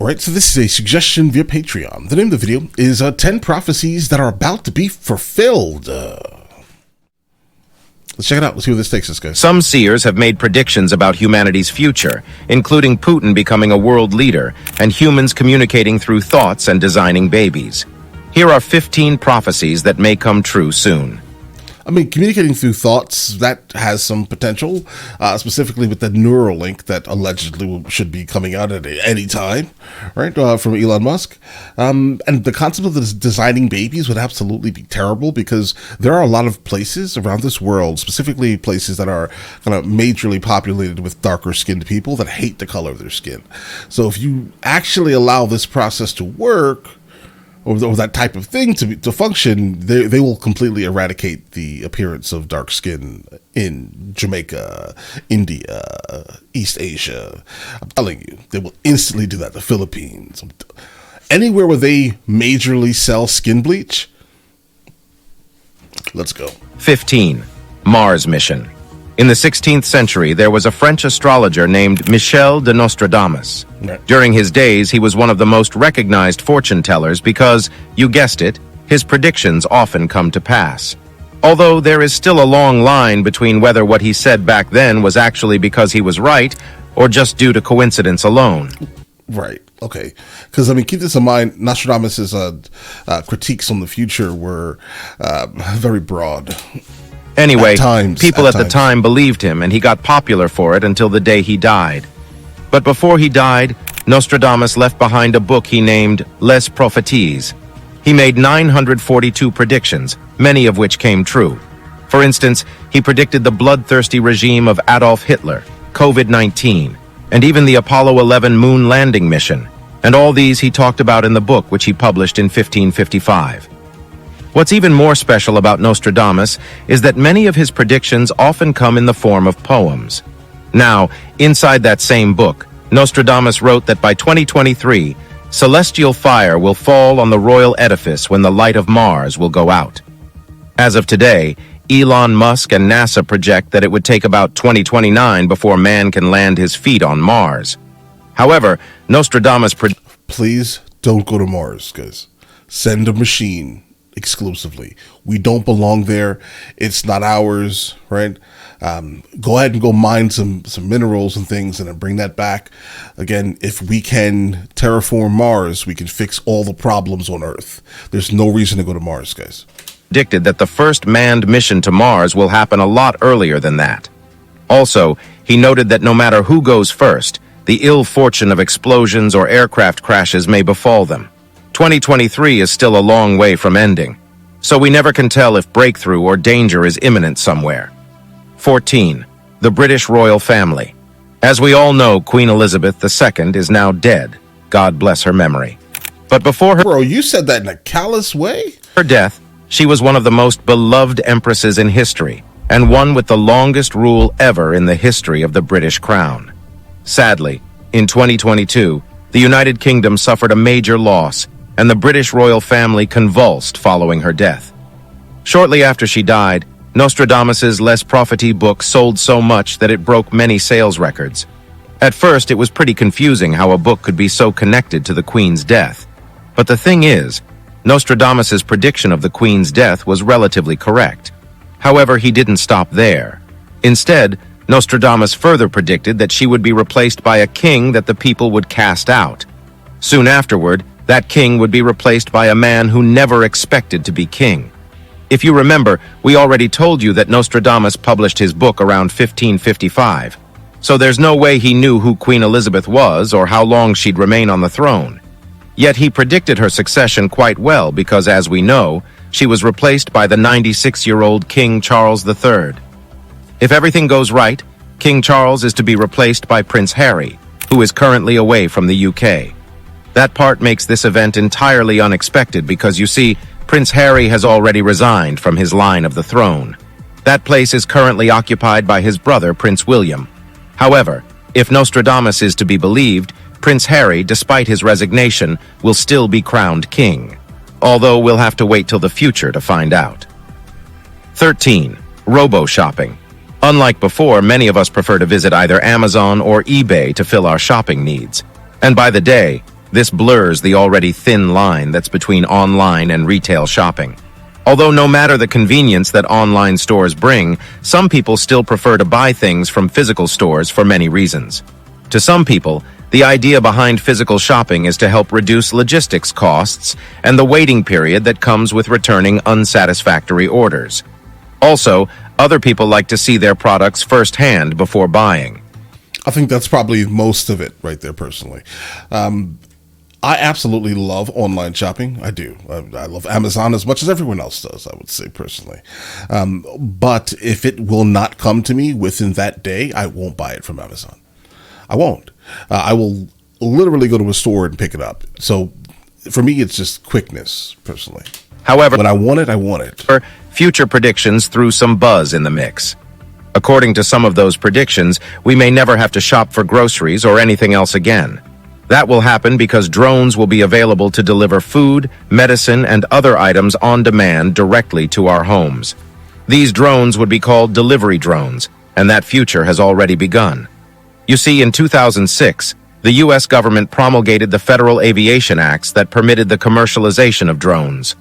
Alright, so this is a suggestion via Patreon. The name of the video is 10 prophecies that are about to be fulfilled. Let's check it out. Let's see where this takes us, guys. Some seers have made predictions about humanity's future, including Putin becoming a world leader and humans communicating through thoughts and designing babies. Here are 15 prophecies that may come true soon. I mean, communicating through thoughts, that has some potential, specifically with the Neuralink that allegedly should be coming out at any time, right, from Elon Musk. And the concept of this designing babies would absolutely be terrible, because there are a lot of places around this world, specifically places that are kind of majorly populated with darker skinned people that hate the color of their skin. So if you actually allow this process to work, or that type of thing to function, they will completely eradicate the appearance of dark skin in Jamaica, India, East Asia. I'm telling you, they will instantly do that. The Philippines, anywhere where they majorly sell skin bleach. Let's go. 15. Mars mission. In the 16th century, there was a French astrologer named Michel de Nostradamus. Right. During his days, he was one of the most recognized fortune tellers because, you guessed it, his predictions often come to pass. Although there is still a long line between whether what he said back then was actually because he was right or just due to coincidence alone. Right. Okay. Because, I mean, keep this in mind, Nostradamus' critiques on the future were very broad. Anyway, people at the time believed him, and he got popular for it until the day he died. But before he died, Nostradamus left behind a book he named Les Prophecies. He made 942 predictions, many of which came true. For instance, he predicted the bloodthirsty regime of Adolf Hitler, COVID-19, and even the Apollo 11 moon landing mission. And all these he talked about in the book, which he published in 1555. What's even more special about Nostradamus is that many of his predictions often come in the form of poems. Now, inside that same book, Nostradamus wrote that by 2023, celestial fire will fall on the royal edifice when the light of Mars will go out. As of today, Elon Musk and NASA project that it would take about 2029 before man can land his feet on Mars. However, Nostradamus Please don't go to Mars, guys. Send a machine. Exclusively. We don't belong there. It's not ours, right? Go ahead and go mine some minerals and things and then bring that back. Again, if we can terraform Mars, we can fix all the problems on Earth. There's no reason to go to Mars, guys. Predicted that the first manned mission to Mars will happen a lot earlier than that. Also, he noted that no matter who goes first, the ill fortune of explosions or aircraft crashes may befall them. 2023 is still a long way from ending, so we never can tell if breakthrough or danger is imminent somewhere. 14. The British royal family. As we all know, Queen Elizabeth II is now dead. God bless her memory. But before her... Bro, you said that in a callous way? Her death, she was one of the most beloved empresses in history, and one with the longest rule ever in the history of the British crown. Sadly, in 2022, the United Kingdom suffered a major loss, and the British royal family convulsed following her death. Shortly after she died, Nostradamus's Les Prophecies book sold so much that it broke many sales records. At first, it was pretty confusing how a book could be so connected to the Queen's death. But the thing is, Nostradamus's prediction of the Queen's death was relatively correct. However, he didn't stop there. Instead, Nostradamus further predicted that she would be replaced by a king that the people would cast out. Soon afterward, that king would be replaced by a man who never expected to be king. If you remember, we already told you that Nostradamus published his book around 1555, so there's no way he knew who Queen Elizabeth was or how long she'd remain on the throne. Yet he predicted her succession quite well because, as we know, she was replaced by the 96-year-old King Charles III. If everything goes right, King Charles is to be replaced by Prince Harry, who is currently away from the UK. That part makes this event entirely unexpected because, you see, Prince Harry has already resigned from his line of the throne. That place is currently occupied by his brother, Prince William. However, if Nostradamus is to be believed, Prince Harry, despite his resignation, will still be crowned king. Although we'll have to wait till the future to find out. 13. Robo-shopping. Unlike before, many of us prefer to visit either Amazon or eBay to fill our shopping needs. And by the day, This blurs the already thin line that's between online and retail shopping. Although no matter the convenience that online stores bring, some people still prefer to buy things from physical stores for many reasons. To some people, the idea behind physical shopping is to help reduce logistics costs and the waiting period that comes with returning unsatisfactory orders. Also, other people like to see their products firsthand before buying. I think that's probably most of it right there, personally. I absolutely love online shopping. I do. I love Amazon as much as everyone else does, I would say, personally. But if it will not come to me within that day, I won't buy it from Amazon. I won't. I will literally go to a store and pick it up. So for me, it's just quickness, personally. However, when I want it, I want it. Future predictions threw some buzz in the mix. According to some of those predictions, we may never have to shop for groceries or anything else again. That will happen because drones will be available to deliver food, medicine, and other items on demand directly to our homes. These drones would be called delivery drones, and that future has already begun. You see, in 2006, the U.S. government promulgated the Federal Aviation Acts that permitted the commercialization of drones.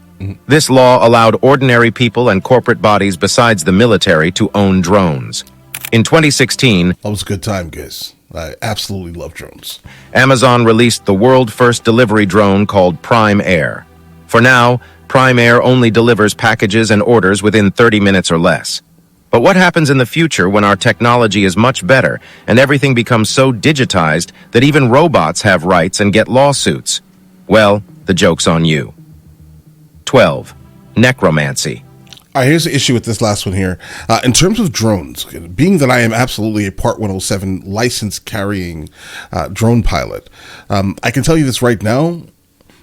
This law allowed ordinary people and corporate bodies besides the military to own drones. In 2016, that was a good time, guys. I absolutely love drones. Amazon released the world-first delivery drone called Prime Air. For now, Prime Air only delivers packages and orders within 30 minutes or less. But what happens in the future when our technology is much better and everything becomes so digitized that even robots have rights and get lawsuits? Well, the joke's on you. 12. Necromancy. All right, here's the issue with this last one here. In terms of drones, being that I am absolutely a Part 107 license carrying drone pilot, I can tell you this right now,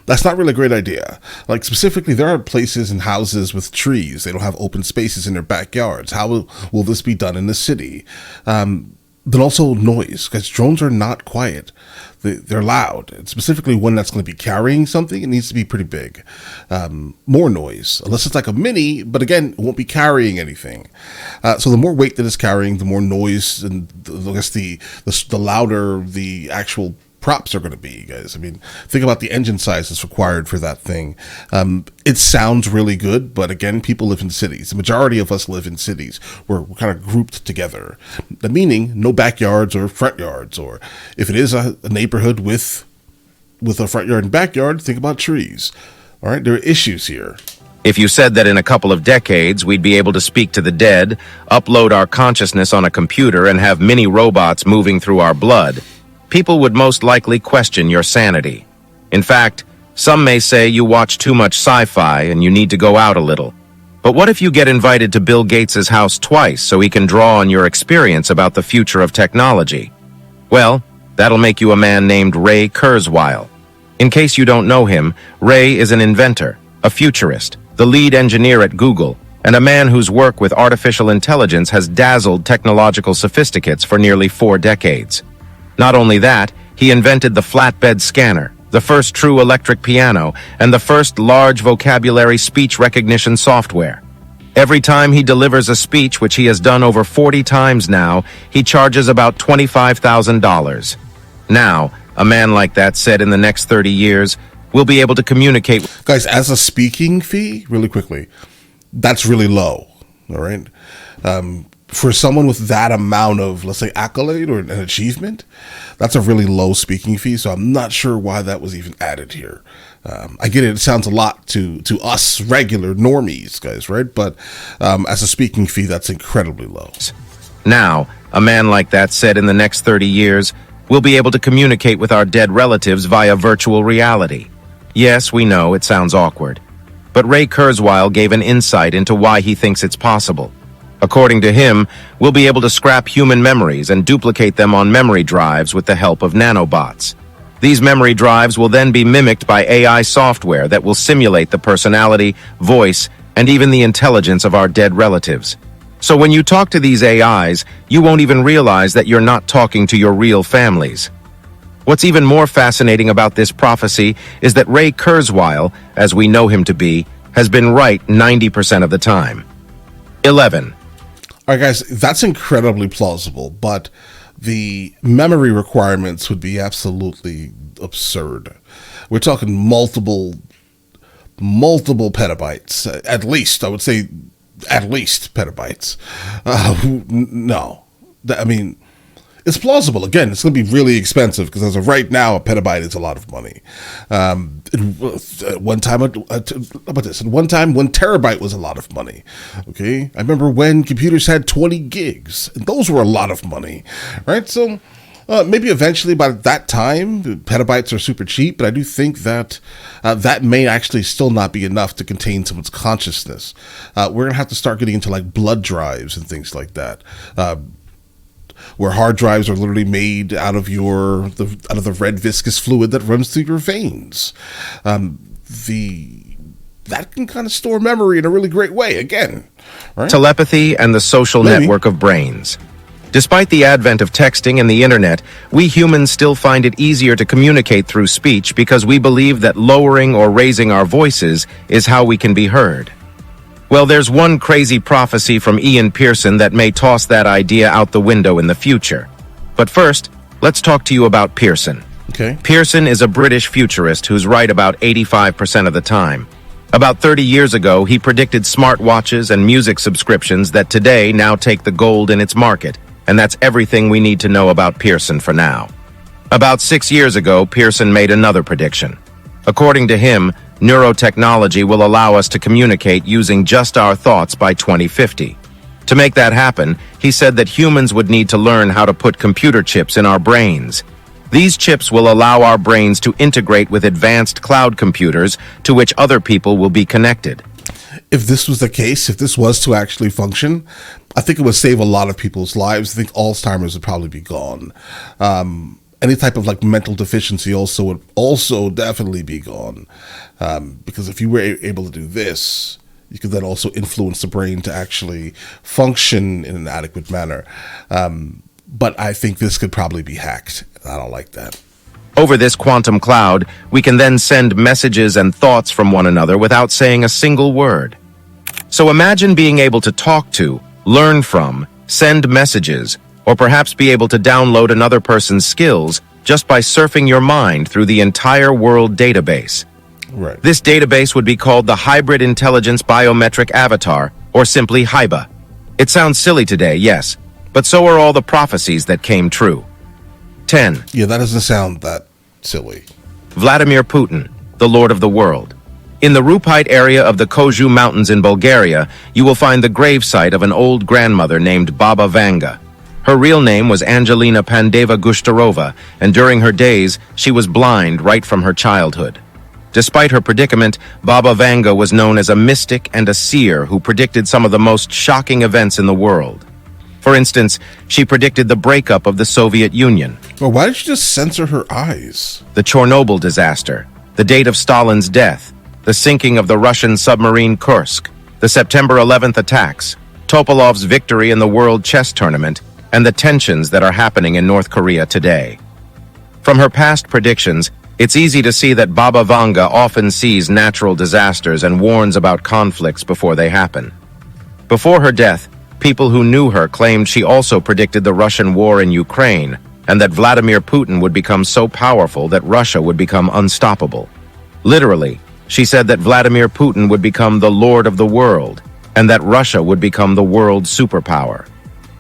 that's not really a great idea. Like, specifically, there are places and houses with trees. They don't have open spaces in their backyards. How will this be done in the city? Then also noise, because drones are not quiet. They're loud. And specifically, one that's going to be carrying something, it needs to be pretty big. More noise, unless it's like a mini, but again, it won't be carrying anything. So the more weight that it's carrying, the more noise, and I guess the louder the actual props are going to be, guys. I mean, think about the engine size that's required for that thing. It sounds really good, but again, people live in cities. The majority of us live in cities. We're kind of grouped together. The meaning, no backyards or front yards, or if it is a neighborhood with a front yard and backyard, think about trees. All right, there are issues here. If you said that in a couple of decades we'd be able to speak to the dead, upload our consciousness on a computer, and have mini robots moving through our blood, people would most likely question your sanity. In fact, some may say you watch too much sci-fi and you need to go out a little. But what if you get invited to Bill Gates' house twice so he can draw on your experience about the future of technology? Well, that'll make you a man named Ray Kurzweil. In case you don't know him, Ray is an inventor, a futurist, the lead engineer at Google, and a man whose work with artificial intelligence has dazzled technological sophisticates for nearly 4 decades. Not only that, he invented the flatbed scanner, the first true electric piano, and the first large vocabulary speech recognition software. Every time he delivers a speech, which he has done over 40 times now, he charges about $25,000. Now, a man like that said in the next 30 years, we'll be able to communicate. Guys, as a speaking fee, really quickly, that's really low, all right? For someone with that amount of, let's say, accolade or an achievement, that's a really low speaking fee, so I'm not sure why that was even added here. I get it, it sounds a lot to us regular normies, guys, right? But as a speaking fee, that's incredibly low. Now, a man like that said in the next 30 years, we'll be able to communicate with our dead relatives via virtual reality. Yes, we know, it sounds awkward. But Ray Kurzweil gave an insight into why he thinks it's possible. According to him, we'll be able to scrap human memories and duplicate them on memory drives with the help of nanobots. These memory drives will then be mimicked by AI software that will simulate the personality, voice, and even the intelligence of our dead relatives. So when you talk to these AIs, you won't even realize that you're not talking to your real families. What's even more fascinating about this prophecy is that Ray Kurzweil, as we know him to be, has been right 90% of the time. 11. All right, guys, that's incredibly plausible, but the memory requirements would be absolutely absurd. We're talking multiple petabytes, at least. I would say at least petabytes. No, I mean, it's plausible. Again, it's going to be really expensive because as of right now, a petabyte is a lot of money. At one time, how about this? At one time, 1 terabyte was a lot of money. Okay, I remember when computers had 20 gigs, and those were a lot of money, right? So maybe eventually by that time, petabytes are super cheap, but I do think that that may actually still not be enough to contain someone's consciousness. We're going to have to start getting into like blood drives and things like that. Where hard drives are literally made out of the red viscous fluid that runs through your veins. That can kind of store memory in a really great way. Again, right? Telepathy and the social network of brains. Despite the advent of texting and the internet, we humans still find it easier to communicate through speech because we believe that lowering or raising our voices is how we can be heard. Well, there's one crazy prophecy from Ian Pearson that may toss that idea out the window in the future. But first, let's talk to you about Pearson. Okay. Pearson is a British futurist who's right about 85% of the time. About 30 years ago, he predicted smartwatches and music subscriptions that today now take the gold in its market, and that's everything we need to know about Pearson for now. About 6 years ago, Pearson made another prediction. According to him, neurotechnology will allow us to communicate using just our thoughts by 2050. To make that happen, he said that humans would need to learn how to put computer chips in our brains. These chips will allow our brains to integrate with advanced cloud computers to which other people will be connected. If this was the case, if this was to actually function, I think it would save a lot of people's lives. I think Alzheimer's would probably be gone. Any type of like mental deficiency would definitely be gone. Because if you were able to do this, you could then also influence the brain to actually function in an adequate manner. But I think this could probably be hacked. I don't like that. Over this quantum cloud, we can then send messages and thoughts from one another without saying a single word. So imagine being able to talk to, learn from, send messages, or perhaps be able to download another person's skills just by surfing your mind through the entire world database. Right. This database would be called the Hybrid Intelligence Biometric Avatar, or simply HIBA. It sounds silly today, yes, but so are all the prophecies that came true. 10. Yeah, that doesn't sound that silly. Vladimir Putin, the Lord of the World. In the Rupite area of the Koju Mountains in Bulgaria, you will find the gravesite of an old grandmother named Baba Vanga. Her real name was Angelina Pandeva Gushtarova, and during her days, she was blind right from her childhood. Despite her predicament, Baba Vanga was known as a mystic and a seer who predicted some of the most shocking events in the world. For instance, she predicted the breakup of the Soviet Union. Well, why did you just censor her eyes? The Chernobyl disaster, the date of Stalin's death, the sinking of the Russian submarine Kursk, the September 11th attacks, Topolov's victory in the World Chess Tournament, and the tensions that are happening in North Korea today. From her past predictions, it's easy to see that Baba Vanga often sees natural disasters and warns about conflicts before they happen. Before her death, people who knew her claimed she also predicted the Russian war in Ukraine and that Vladimir Putin would become so powerful that Russia would become unstoppable. Literally, she said that Vladimir Putin would become the Lord of the world and that Russia would become the world superpower.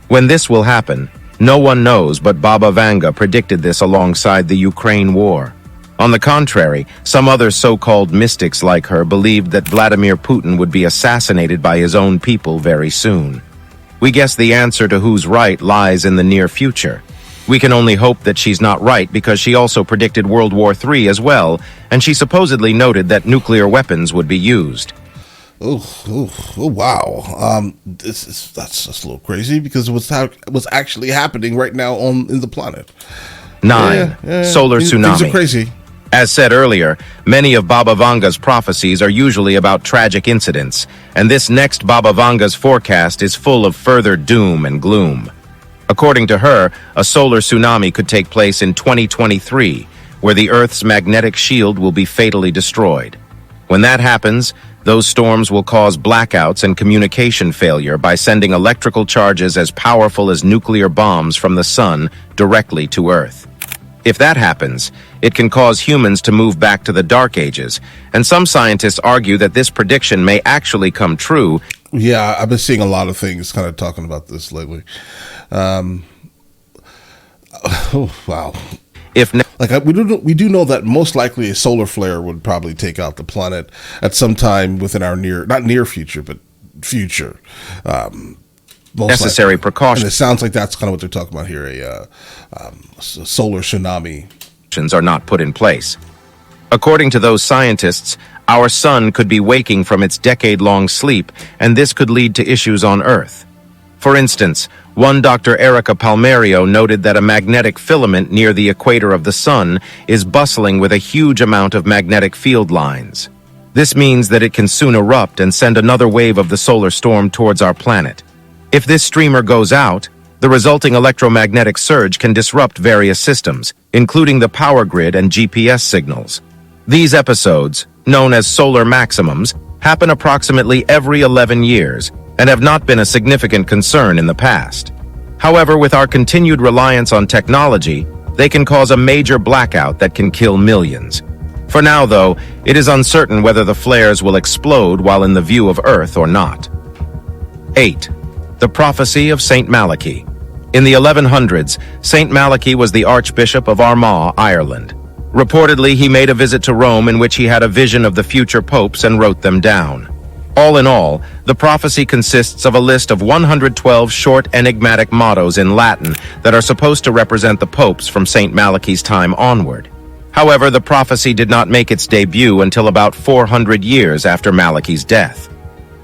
When this will happen, no one knows, but Baba Vanga predicted this alongside the Ukraine war. On the contrary, some other so-called mystics like her believed that Vladimir Putin would be assassinated by his own people very soon. We guess the answer to who's right lies in the near future. We can only hope that she's not right because she also predicted World War III as well, and she supposedly noted that nuclear weapons would be used. Oh, wow. That's just a little crazy because what's actually happening right now in the planet. 9. Solar tsunami. Things are crazy. As said earlier, many of Baba Vanga's prophecies are usually about tragic incidents, and this next Baba Vanga's forecast is full of further doom and gloom. According to her, a solar tsunami could take place in 2023, where the Earth's magnetic shield will be fatally destroyed. When that happens, those storms will cause blackouts and communication failure by sending electrical charges as powerful as nuclear bombs from the sun directly to Earth. If that happens, it can cause humans to move back to the Dark Ages, and some scientists argue that this prediction may actually come true. Yeah, I've been seeing a lot of things kind of talking about this lately. Oh, wow. If we do know that most likely a solar flare would probably take out the planet at some time within our not near future, but future. Necessary precautions. And it sounds like that's kind of what they're talking about here, a solar tsunami. Are not put in place. According to those scientists, our sun could be waking from its decade-long sleep, and this could lead to issues on Earth. For instance, one Dr. Erica Palmerio noted that a magnetic filament near the equator of the sun is bustling with a huge amount of magnetic field lines. This means that it can soon erupt and send another wave of the solar storm towards our planet. If this streamer goes out, the resulting electromagnetic surge can disrupt various systems, including the power grid and GPS signals. These episodes, known as solar maximums, happen approximately every 11 years and have not been a significant concern in the past. However, with our continued reliance on technology, they can cause a major blackout that can kill millions. For now, though, it is uncertain whether the flares will explode while in the view of Earth or not. 8. The Prophecy of St. Malachy. In the 1100s, St. Malachy was the Archbishop of Armagh, Ireland. Reportedly, he made a visit to Rome in which he had a vision of the future popes and wrote them down. All in all, the prophecy consists of a list of 112 short enigmatic mottos in Latin that are supposed to represent the popes from St. Malachy's time onward. However, the prophecy did not make its debut until about 400 years after Malachy's death.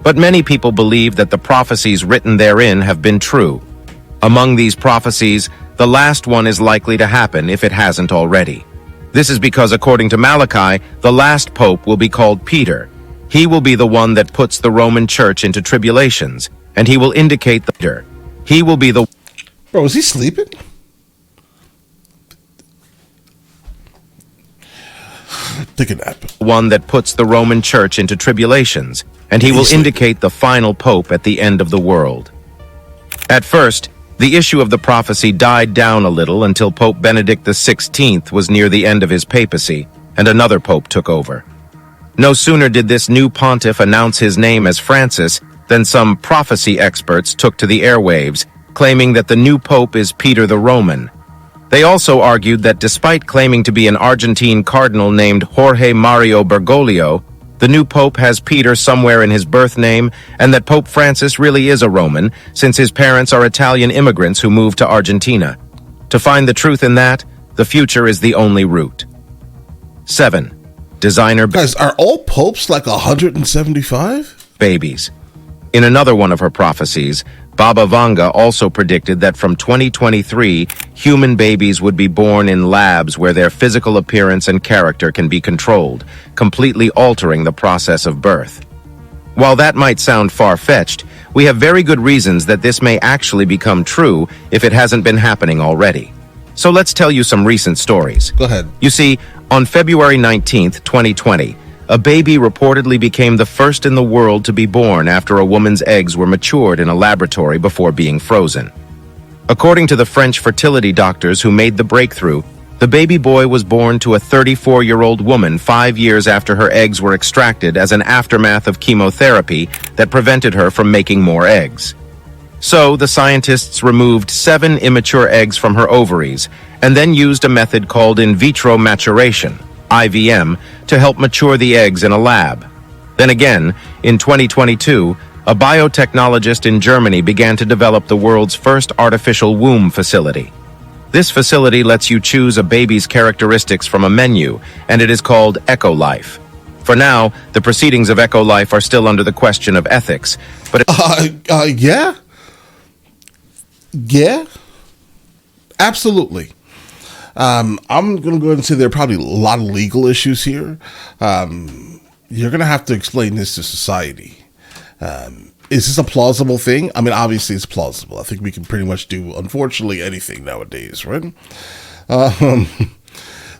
But many people believe that the prophecies written therein have been true. Among these prophecies, the last one is likely to happen if it hasn't already. This is because, according to Malachi, the last pope will be called Peter. He will be the one that puts the Roman Church into tribulations, and he will indicate the leader. He will be the... Bro, is he sleeping? Take a nap. One that puts the Roman Church into tribulations, and he will indicate the final pope at the end of the world. At first, the issue of the prophecy died down a little until Pope Benedict XVI was near the end of his papacy, and another pope took over. No sooner did this new pontiff announce his name as Francis than some prophecy experts took to the airwaves, claiming that the new pope is Peter the Roman. They also argued that despite claiming to be an Argentine cardinal named Jorge Mario Bergoglio, the new pope has Peter somewhere in his birth name, and that Pope Francis really is a Roman, since his parents are Italian immigrants who moved to Argentina. To find the truth in that, the future is the only route. 7. Designer Guys, are all popes like 175? babies. In another one of her prophecies, Baba Vanga also predicted that from 2023, human babies would be born in labs where their physical appearance and character can be controlled, completely altering the process of birth. While that might sound far-fetched, we have very good reasons that this may actually become true if it hasn't been happening already. So let's tell you some recent stories. Go ahead. You see, on February 19th, 2020, a baby reportedly became the first in the world to be born after a woman's eggs were matured in a laboratory before being frozen. According to the French fertility doctors who made the breakthrough, the baby boy was born to a 34-year-old woman 5 years after her eggs were extracted as an aftermath of chemotherapy that prevented her from making more eggs. So, the scientists removed 7 immature eggs from her ovaries and then used a method called in vitro maturation, IVM, to help mature the eggs in a lab. Then again, in 2022, a biotechnologist in Germany began to develop the world's first artificial womb facility. This facility lets you choose a baby's characteristics from a menu, and it is called EcoLife. For now, the proceedings of EcoLife are still under the question of ethics, but Yeah? Yeah? Absolutely. I'm going to go ahead and say there are probably a lot of legal issues here. You're going to have to explain this to society. Is this a plausible thing? I mean, obviously it's plausible. I think we can pretty much do, unfortunately, anything nowadays, right?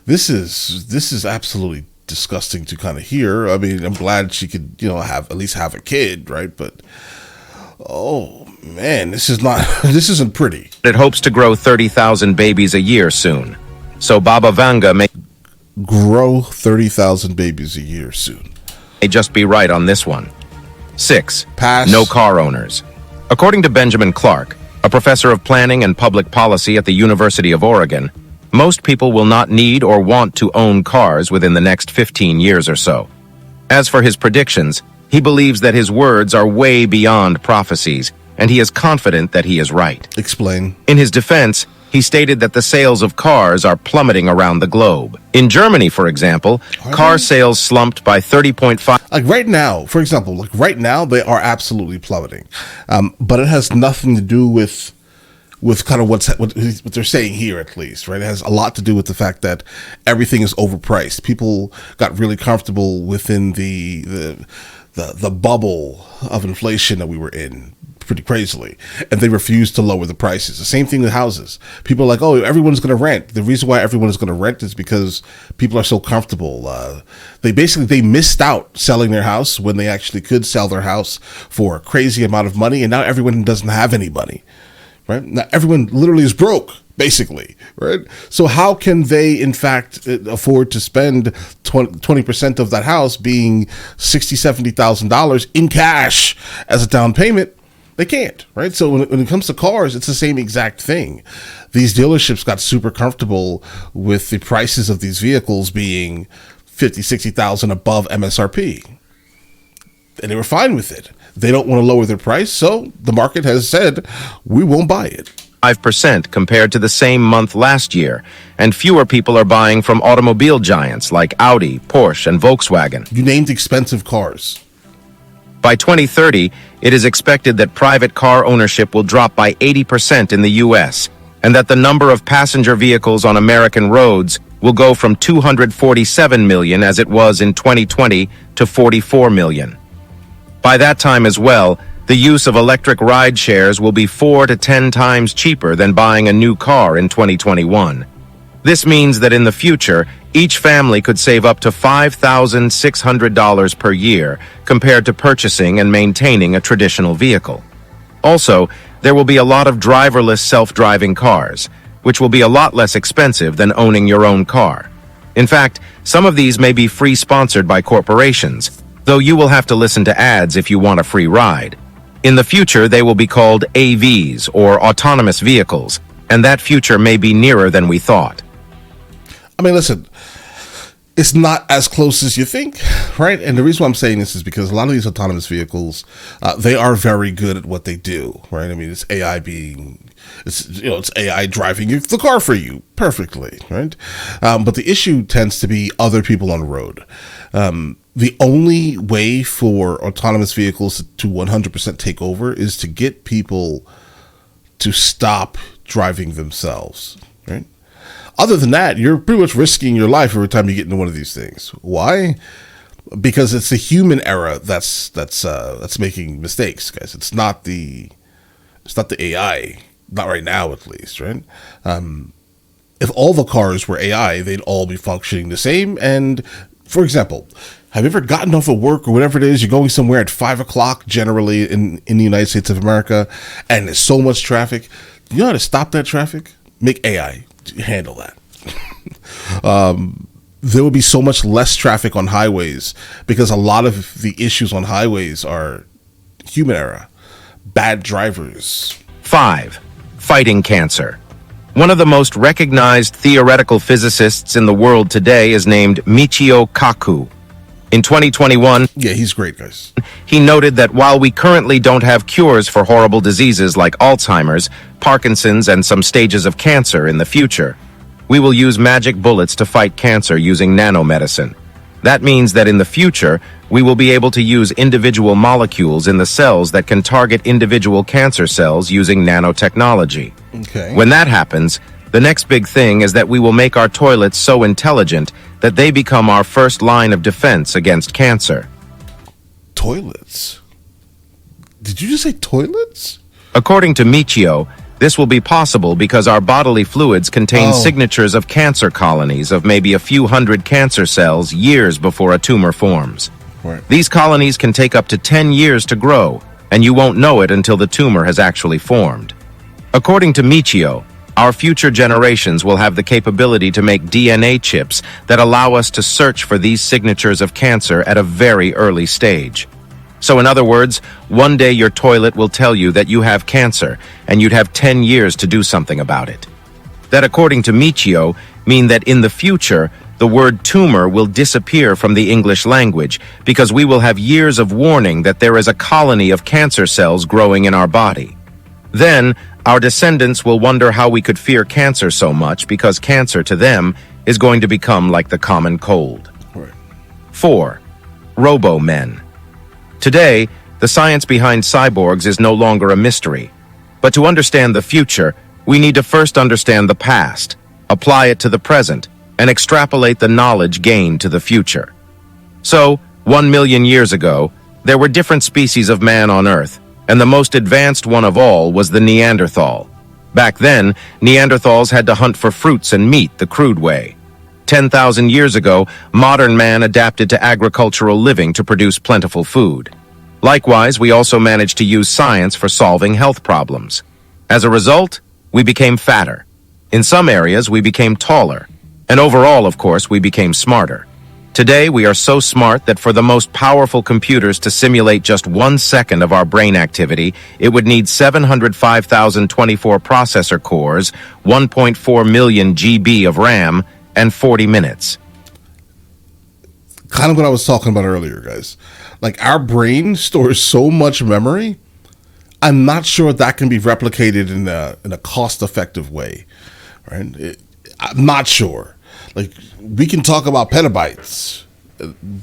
This is absolutely disgusting to kind of hear. I mean, I'm glad she could, have at least have a kid, right? But oh man, this isn't pretty. it hopes to grow 30,000 babies a year soon. so Baba Vanga may Grow 30,000 babies a year soon. just be right on this one. 6. Pass. No car owners. According to Benjamin Clark, a professor of planning and public policy at the University of Oregon, most people will not need or want to own cars within the next 15 years or so. As for his predictions, he believes that his words are way beyond prophecies, and he is confident that he is right. Explain. In his defense, he stated that the sales of cars are plummeting around the globe. In Germany, for example, car sales slumped by 30.5. Like right now, for example, like right now, they are absolutely plummeting. But it has nothing to do with kind of what they're saying here, at least, right? It has a lot to do with the fact that everything is overpriced. People got really comfortable within the bubble of inflation that we were in pretty crazily, and they refused to lower the prices. The same thing with houses. People are like, oh, everyone's going to rent. The reason why everyone is going to rent is because people are so comfortable. They missed out selling their house when they actually could sell their house for a crazy amount of money, and now everyone doesn't have any money, right? Now everyone literally is broke, basically, right? So how can they, in fact, afford to spend 20% of that house being $60,000, $70,000 in cash as a down payment? They can't, right? So when it comes to cars, it's the same exact thing. These dealerships got super comfortable with the prices of these vehicles being $50,000, $60,000 above MSRP. And they were fine with it. They don't want to lower their price, so the market has said, we won't buy it. 5% compared to the same month last year, and fewer people are buying from automobile giants like Audi, Porsche, and Volkswagen. You named expensive cars. By 2030, it is expected that private car ownership will drop by 80% in the U.S., and that the number of passenger vehicles on American roads will go from 247 million as it was in 2020 to 44 million. By that time as well, the use of electric ride shares will be 4 to 10 times cheaper than buying a new car in 2021. This means that in the future, each family could save up to $5,600 per year compared to purchasing and maintaining a traditional vehicle. Also, there will be a lot of driverless self-driving cars, which will be a lot less expensive than owning your own car. In fact, some of these may be free sponsored by corporations, though you will have to listen to ads if you want a free ride. In the future, they will be called AVs, or autonomous vehicles, and that future may be nearer than we thought. I mean, listen, it's not as close as you think, right? And the reason why I'm saying this is because a lot of these autonomous vehicles, they are very good at what they do, right? I mean, it's AI driving the car for you perfectly, right? But the issue tends to be other people on the road. The only way for autonomous vehicles to 100% take over is to get people to stop driving themselves, right? Other than that, you're pretty much risking your life every time you get into one of these things. Why? Because it's the human error that's making mistakes, guys. It's not the AI, not right now at least, right? If all the cars were AI, they'd all be functioning the same. And for example, have you ever gotten off of work or whatever it is? You're going somewhere at 5 o'clock, generally in the United States of America, and there's so much traffic. You know how to stop that traffic? Make AI handle that. There will be so much less traffic on highways because a lot of the issues on highways are human error, bad drivers. 5. Fighting cancer. One of the most recognized theoretical physicists in the world today is named Michio Kaku. In 2021, yeah, he's great, guys. He noted that while we currently don't have cures for horrible diseases like Alzheimer's, Parkinson's, and some stages of cancer in the future, we will use magic bullets to fight cancer using nanomedicine. That means that in the future, we will be able to use individual molecules in the cells that can target individual cancer cells using nanotechnology. Okay. When that happens, the next big thing is that we will make our toilets so intelligent that they become our first line of defense against cancer. Toilets? Did you just say toilets? According to Michio, this will be possible because our bodily fluids contain signatures of cancer colonies of maybe a few hundred cancer cells years before a tumor forms. Right. These colonies can take up to 10 years to grow, and you won't know it until the tumor has actually formed. According to Michio, Our future generations will have the capability to make DNA chips that allow us to search for these signatures of cancer at a very early stage. So in other words, one day your toilet will tell you that you have cancer, and you'd have 10 years to do something about it. That, according to Michio, mean that in the future, the word tumor will disappear from the English language because we will have years of warning that there is a colony of cancer cells growing in our body. Then, our descendants will wonder how we could fear cancer so much because cancer to them is going to become like the common cold. Right. 4. Robo-men. Today, the science behind cyborgs is no longer a mystery. But to understand the future, we need to first understand the past, apply it to the present, and extrapolate the knowledge gained to the future. So, 1 million years ago, there were different species of man on Earth, and the most advanced one of all was the Neanderthal. Back then, Neanderthals had to hunt for fruits and meat the crude way. 10,000 years ago, modern man adapted to agricultural living to produce plentiful food. Likewise, we also managed to use science for solving health problems. As a result, we became fatter. In some areas, we became taller. And overall, of course, we became smarter. Today, we are so smart that for the most powerful computers to simulate just 1 second of our brain activity, it would need 705,024 processor cores, 1.4 million GB of RAM, and 40 minutes. Kind of what I was talking about earlier, guys. Like, our brain stores so much memory, I'm not sure that can be replicated in a cost-effective way, right? I'm not sure. Like, we can talk about petabytes,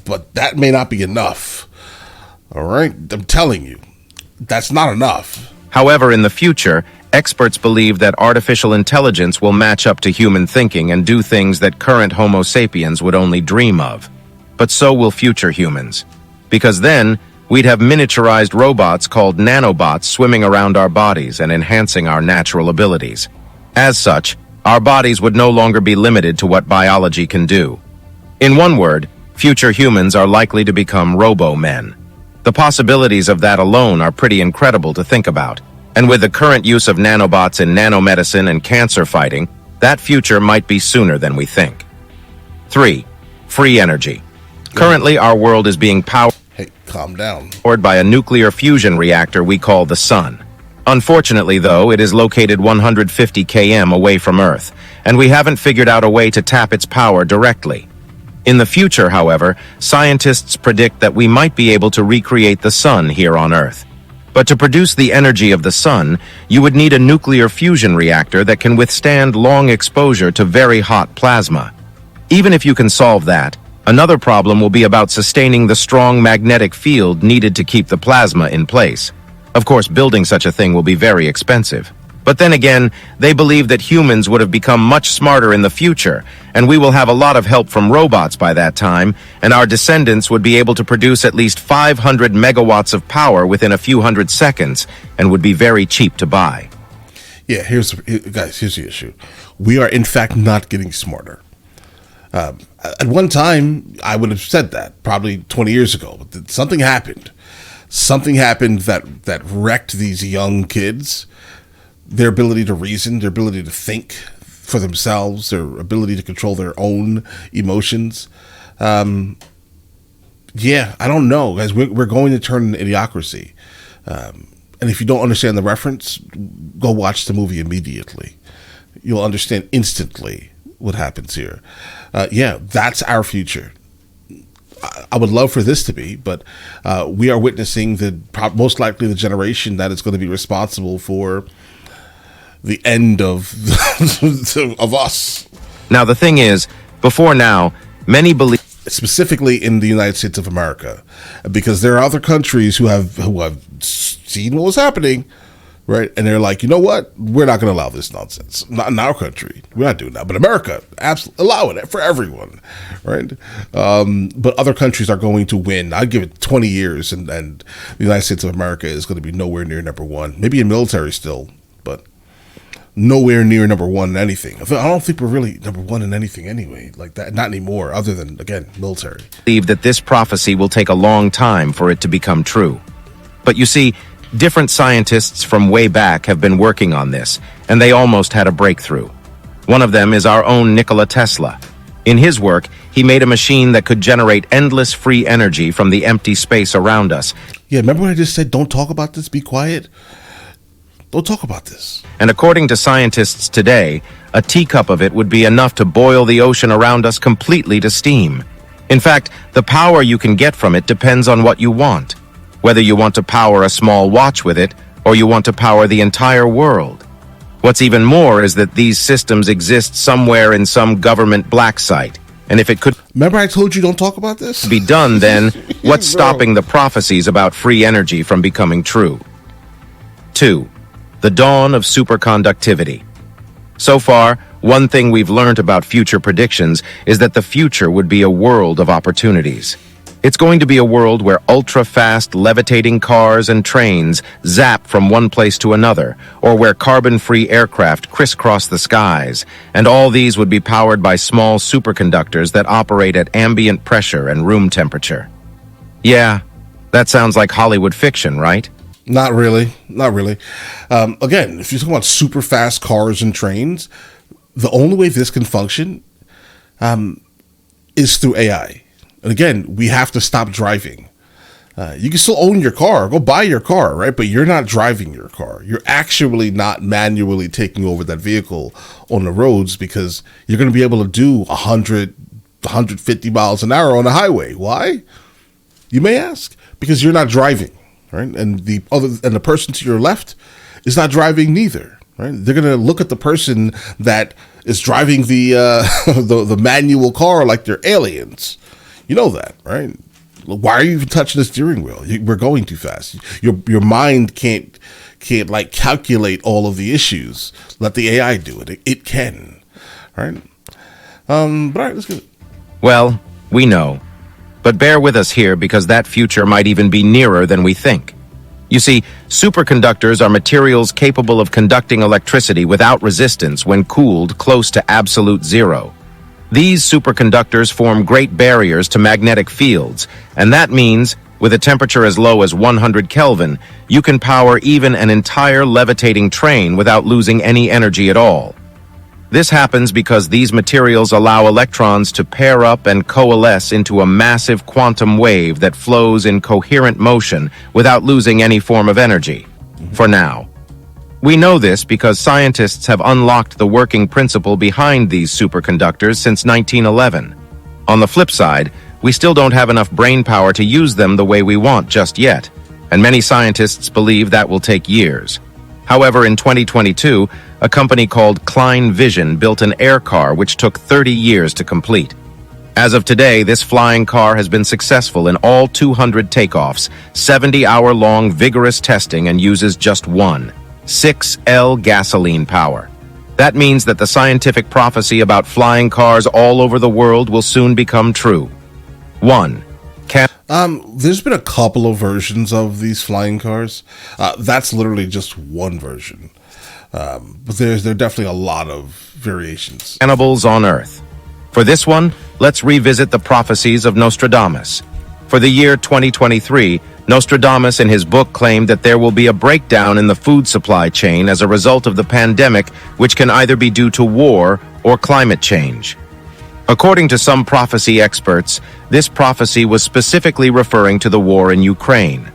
but that may not be enough. All right? I'm telling you, that's not enough. However, in the future, experts believe that artificial intelligence will match up to human thinking and do things that current Homo sapiens would only dream of. But so will future humans. Because then, we'd have miniaturized robots called nanobots swimming around our bodies and enhancing our natural abilities. As such, our bodies would no longer be limited to what biology can do. In one word, future humans are likely to become robo-men. The possibilities of that alone are pretty incredible to think about. And with the current use of nanobots in nanomedicine and cancer fighting, that future might be sooner than we think. 3. Free energy. Currently, our world is being powered Calm down. by a nuclear fusion reactor we call the Sun. Unfortunately, though, it is located 150 km away from Earth, and we haven't figured out a way to tap its power directly. In the future, however, scientists predict that we might be able to recreate the Sun here on Earth. But to produce the energy of the Sun, you would need a nuclear fusion reactor that can withstand long exposure to very hot plasma. Even if you can solve that, another problem will be about sustaining the strong magnetic field needed to keep the plasma in place. Of course, building such a thing will be very expensive. But then again, they believe that humans would have become much smarter in the future, and we will have a lot of help from robots by that time, and our descendants would be able to produce at least 500 megawatts of power within a few hundred seconds, and would be very cheap to buy. Yeah, here's the issue. We are, in fact, not getting smarter. At one time, I would have said that, probably 20 years ago, but something happened. Something happened that wrecked these young kids, their ability to reason, their ability to think for themselves, their ability to control their own emotions. Yeah, I don't know, guys. We're going to turn an idiocracy. And if you don't understand the reference, go watch the movie immediately. You'll understand instantly what happens here. Yeah, that's our future. I would love for this to be, but we are witnessing most likely the generation that is going to be responsible for the end of of us. Now, the thing is, before now, many believe, specifically in the United States of America, because there are other countries who have seen what was happening, right? And they're like, you know what? We're not going to allow this nonsense. Not in our country. We're not doing that. But America, absolutely allowing it for everyone, right? But other countries are going to win. I'd give it 20 years, and the United States of America is going to be nowhere near number one. Maybe in military still, but nowhere near number one in anything. I don't think we're really number one in anything anyway, like that. Not anymore, other than, again, military. that this prophecy will take a long time for it to become true. But you see, Different scientists from way back have been working on this, and they almost had a breakthrough. One of them is our own Nikola Tesla. In his work, he made a machine that could generate endless free energy from the empty space around us. Yeah, remember when I just said, don't talk about this, be quiet? Don't talk about this. And according to scientists today, a teacup of it would be enough to boil the ocean around us completely to steam. In fact, the power you can get from it depends on what you want. Whether you want to power a small watch with it, or you want to power the entire world. What's even more is that these systems exist somewhere in some government black site. And if it could Remember I told you don't talk about this? be done, then what's Bro. stopping the prophecies about free energy from becoming true? 2. The dawn of superconductivity. So far, one thing we've learned about future predictions is that the future would be a world of opportunities. It's going to be a world where ultra-fast levitating cars and trains zap from one place to another, or where carbon-free aircraft crisscross the skies, and all these would be powered by small superconductors that operate at ambient pressure and room temperature. Yeah, that sounds like Hollywood fiction, right? Not really. Not really. Again, if you're talking about super fast cars and trains, the only way this can function is through AI. And again, we have to stop driving. You can still own your car, go buy your car, right? But you're not driving your car. You're actually not manually taking over that vehicle on the roads because you're going to be able to do 100, 150 miles an hour on the highway. Why? You may ask. Because you're not driving, right? And the person to your left is not driving neither, right? They're going to look at the person that is driving the the manual car like they're aliens. You know that, right? Why are you even touching the steering wheel? We're going too fast. Your mind can't like calculate all of the issues. Let the AI do it. It can, right? But all right, let's go. Well, we know. But bear with us here because that future might even be nearer than we think. You see, superconductors are materials capable of conducting electricity without resistance when cooled close to absolute zero. These superconductors form great barriers to magnetic fields, and that means, with a temperature as low as 100 Kelvin, you can power even an entire levitating train without losing any energy at all. This happens because these materials allow electrons to pair up and coalesce into a massive quantum wave that flows in coherent motion without losing any form of energy. For now. We know this because scientists have unlocked the working principle behind these superconductors since 1911. On the flip side, we still don't have enough brain power to use them the way we want just yet, and many scientists believe that will take years. However, in 2022, a company called Klein Vision built an air car which took 30 years to complete. As of today, this flying car has been successful in all 200 takeoffs, 70-hour-long vigorous testing, and uses just one 6L gasoline power. That means that the scientific prophecy about flying cars all over the world will soon become true. 1. There's been a couple of versions of these flying cars. That's literally just one version. But there are definitely a lot of variations. Cannibals on Earth. For this one, let's revisit the prophecies of Nostradamus. For the year 2023, Nostradamus in his book claimed that there will be a breakdown in the food supply chain as a result of the pandemic, which can either be due to war or climate change. According to some prophecy experts, this prophecy was specifically referring to the war in Ukraine.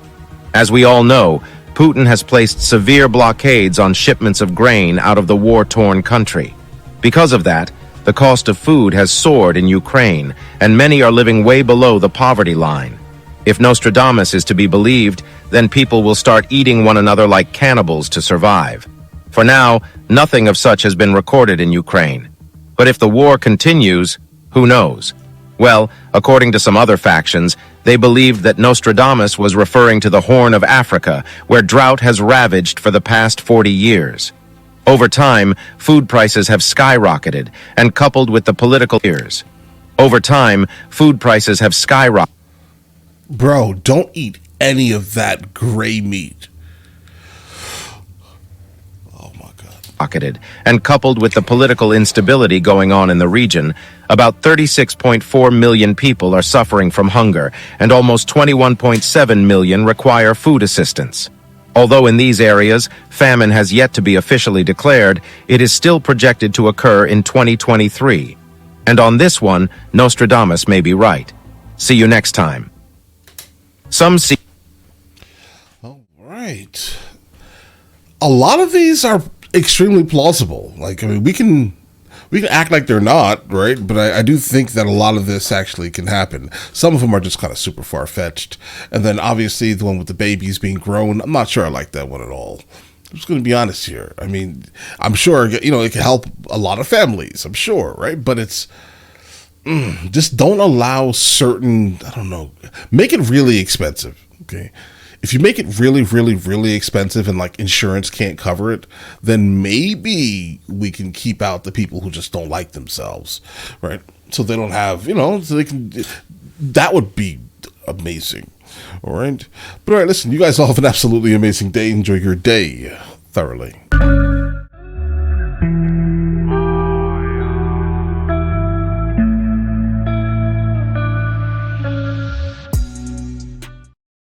As we all know, Putin has placed severe blockades on shipments of grain out of the war-torn country. Because of that, the cost of food has soared in Ukraine, and many are living way below the poverty line. If Nostradamus is to be believed, then people will start eating one another like cannibals to survive. For now, nothing of such has been recorded in Ukraine. But if the war continues, who knows? Well, according to some other factions, they believed that Nostradamus was referring to the Horn of Africa, where drought has ravaged for the past 40 years. Over time, food prices have skyrocketed, and coupled with the political years. Over time, food prices have skyrocketed. Bro, don't eat any of that gray meat. Oh my God. And coupled with the political instability going on in the region, about 36.4 million people are suffering from hunger, and almost 21.7 million require food assistance. Although in these areas, famine has yet to be officially declared, it is still projected to occur in 2023. And on this one, Nostradamus may be right. See you next time. Some see... All right. A lot of these are extremely plausible. Like, I mean, we can act like they're not, right? But I do think that a lot of this actually can happen. Some of them are just kind of super far-fetched. And then obviously the one with the babies being grown, I'm not sure I like that one at all. I'm just going to be honest here. I mean, I'm sure, you know, it can help a lot of families, I'm sure, right? But it's, just don't allow certain, I don't know, make it really expensive, okay? If you make it really, really, really expensive and like insurance can't cover it, then maybe we can keep out the people who just don't like themselves, right? So they don't have, you know, so they can, that would be amazing, all right? But all right, listen, you guys all have an absolutely amazing day. Enjoy your day thoroughly.